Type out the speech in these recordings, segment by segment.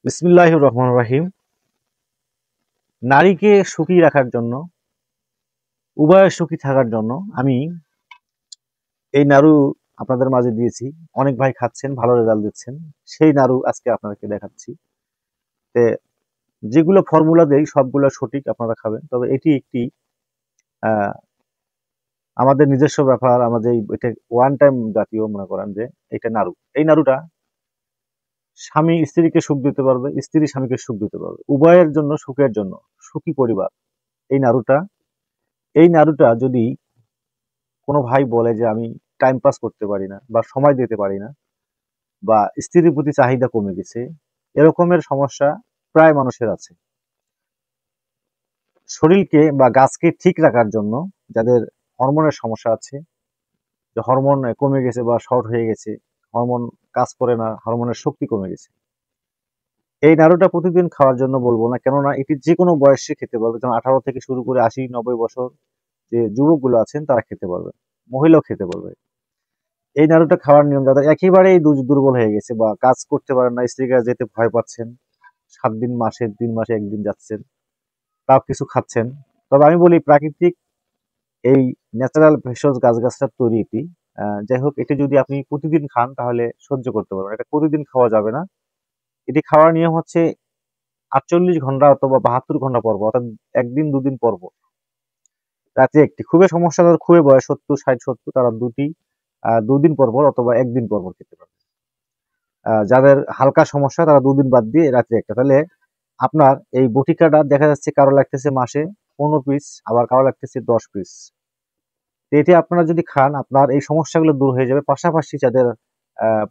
বিসমিল্লাহির রহমানির রহিম। নারীকে সুখী রাখার জন্য, উভয়ের সুখী থাকার জন্য আমি এই নাড়ু আপনাদের মাঝে দিয়েছি। অনেক ভাই খাচ্ছেন, ভালো রেজাল্ট দিচ্ছেন। সেই নাড়ু আজকে আপনাদেরকে দেখাচ্ছি। তে যেগুলো ফর্মুলা দেই সবগুলো সঠিক, আপনারা খাবেন। তবে এটি একটি আহ, আমাদের নিজস্ব ব্যাপার। আমাদের এটা ওয়ান টাইম জাতীয়, মনে করেন যে এটা নাড়ু। এই নাড়ুটা স্বামী স্ত্রীকে সুখ দিতে পারবে, স্ত্রী স্বামীকে সুখ দিতে পারবে, উভয়ের জন্য সুখের জন্য, সুখী পরিবার। এই নাড়ুটা এই নাড়ুটা যদি কোনো ভাই বলে যে আমি টাইম পাস করতে পারি না বা সময় দিতে পারি না বা স্ত্রীর প্রতি চাহিদা কমে গেছে, এরকমের সমস্যা প্রায় মানুষের আছে। শরীরকে বা গাছকে ঠিক রাখার জন্য, যাদের হরমোনের সমস্যা আছে, যে হরমোন কমে গেছে বা শর্ট হয়ে গেছে, হরমোন কাজ করে না, হরমোনের শক্তি কমে গেছে, এই নাড়ুটা প্রতিদিন খাওয়ার জন্য বলবো না। কেননা এটি যে কোনো বয়সে খেতে পারবে, যেমন 18 থেকে শুরু করে 80-90 বছর যে যুবকগুলো আছেন তারা খেতে পারবে, মহিলাও খেতে পারবে। এই নাড়ুটা খাওয়ার নিয়ম, যাদের একেবারেই দুর্বল হয়ে গেছে বা কাজ করতে পারেন না, স্ত্রীর কাছে যেতে ভয় পাচ্ছেন, 7 দিন, মাসে 3 মাসে একদিন যাচ্ছেন, তাও কিছু খাচ্ছেন। তবে আমি বলি প্রাকৃতিক এই ন্যাচারাল ভেষজ গাছগাছরার তৈরি এটি। যাই হোক, এটি যদি আপনি প্রতিদিন খান তাহলে সহ্য করতে পারবেন। এটা প্রতিদিন খাওয়া যাবে না। এটি খাওয়ার নিয়ম হচ্ছে 48 ঘন্টা অথবা 72 ঘন্টা পর পর, অর্থাৎ একদিন 2 দিন পর পর রাতে একটি। খুবই সমস্যা, তাদের খুবই বয়স 70, 60, 70, তারা 2 দিন পর পর অথবা একদিন পর পর খেতে পারবে। যাদের হালকা সমস্যা তারা 2 দিন বাদ দিয়ে রাত্রে একটা। তাহলে আপনার এই বটিকাটা দেখা যাচ্ছে কারো লাগতেছে মাসে 15 পিস, আবার কারো লাগতেছে 10 পিস। এটি আপনারা যদি খান আপনার এই সমস্যাগুলো দূর হয়ে যাবে। পাশাপাশি যাদের আহ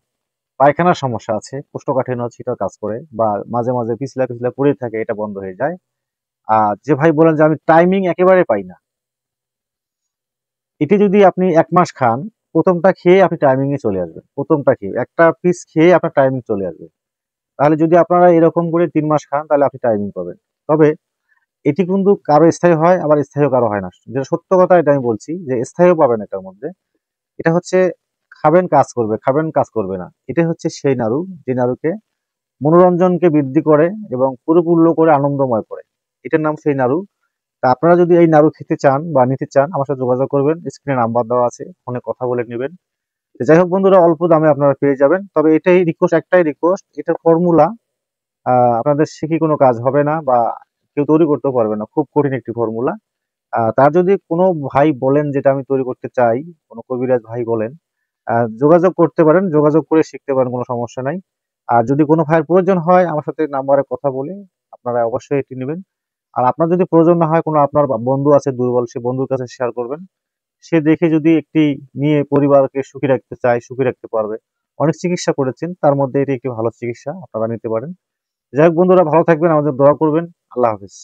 পায়খানার সমস্যা আছে, কোষ্ঠকাঠিন্য হচ্ছে, এটার কাজ করে, বা মাঝে মাঝে পিছলা পিছলা পড়ে থাকে, এটা বন্ধ হয়ে যায়। আর যে ভাই বলেন যে আমি টাইমিং একেবারে পাই না, এটি যদি আপনি 1 মাস খান, প্রথমটা খেয়ে আপনি টাইমিং এ চলে আসবেন। প্রথমটা খেয়ে একটা পিস খেয়ে আপনার টাইমিং চলে আসবে। তাহলে যদি আপনারা এরকম করে 3 মাস খান তাহলে আপনি টাইমিং পাবেন। তবে এটি কিন্তু কারো স্থায়ী হয়, আবার স্থায়ী কারো হয় না। যেটা সত্য কথা, এটা আমি বলছি যে স্থায়ীও পাবেন এটার মধ্যে। এটা হচ্ছে খাবেন কাজ করবে, খাবেন কাজ করবে না। এটা হচ্ছে সেই নাড়ু, যে নাড়ুকে মনোরঞ্জনকে বৃদ্ধি করে এবং পরিপূর্ণ করে, আনন্দময় করে। এটার নাম সেই নাড়ু। তা আপনারা যদি এই নাড়ু খেতে চান বা নিতে চান, আমার সাথে যোগাযোগ করবেন। স্ক্রিনে নাম্বার দেওয়া আছে, ফোনে কথা বলে নেবেন। যাই হোক বন্ধুরা, অল্প দামে আপনারা পেয়ে যাবেন। তবে এটাই রিকোয়েস্ট, একটাই রিকোয়েস্ট, এটার ফর্মুলা আপনাদের শিখে কোনো কাজ হবে না বা কেউ তৈরি করতেও পারবে না, খুব কঠিন একটি ফর্মুলা। তার যদি কোনো ভাই বলেন যেটা আমি তৈরি করতে চাই, কোনো কবিরাজ ভাই বলেন, যোগাযোগ করতে পারেন, যোগাযোগ করে শিখতে পারেন, কোনো সমস্যা নাই। আর যদি কোনো ভাইয়ের প্রয়োজন হয়, আমার সাথে নাম্বারে কথা বলে আপনারা অবশ্যই এটি নেবেন। আর আপনার যদি প্রয়োজন না হয়, কোনো আপনার বন্ধু আছে দুর্বল, সে বন্ধুর কাছে শেয়ার করবেন। সে দেখে যদি একটি নিয়ে পরিবারকে সুখী রাখতে চায়, সুখী রাখতে পারবে। অনেক চিকিৎসা করেছেন, তার মধ্যে এটি একটি ভালো চিকিৎসা, আপনারা নিতে পারেন। যাই হোক বন্ধুরা, ভালো থাকবেন, আমাদের দোয়া করবেন। আল্লাহ হাফেজ।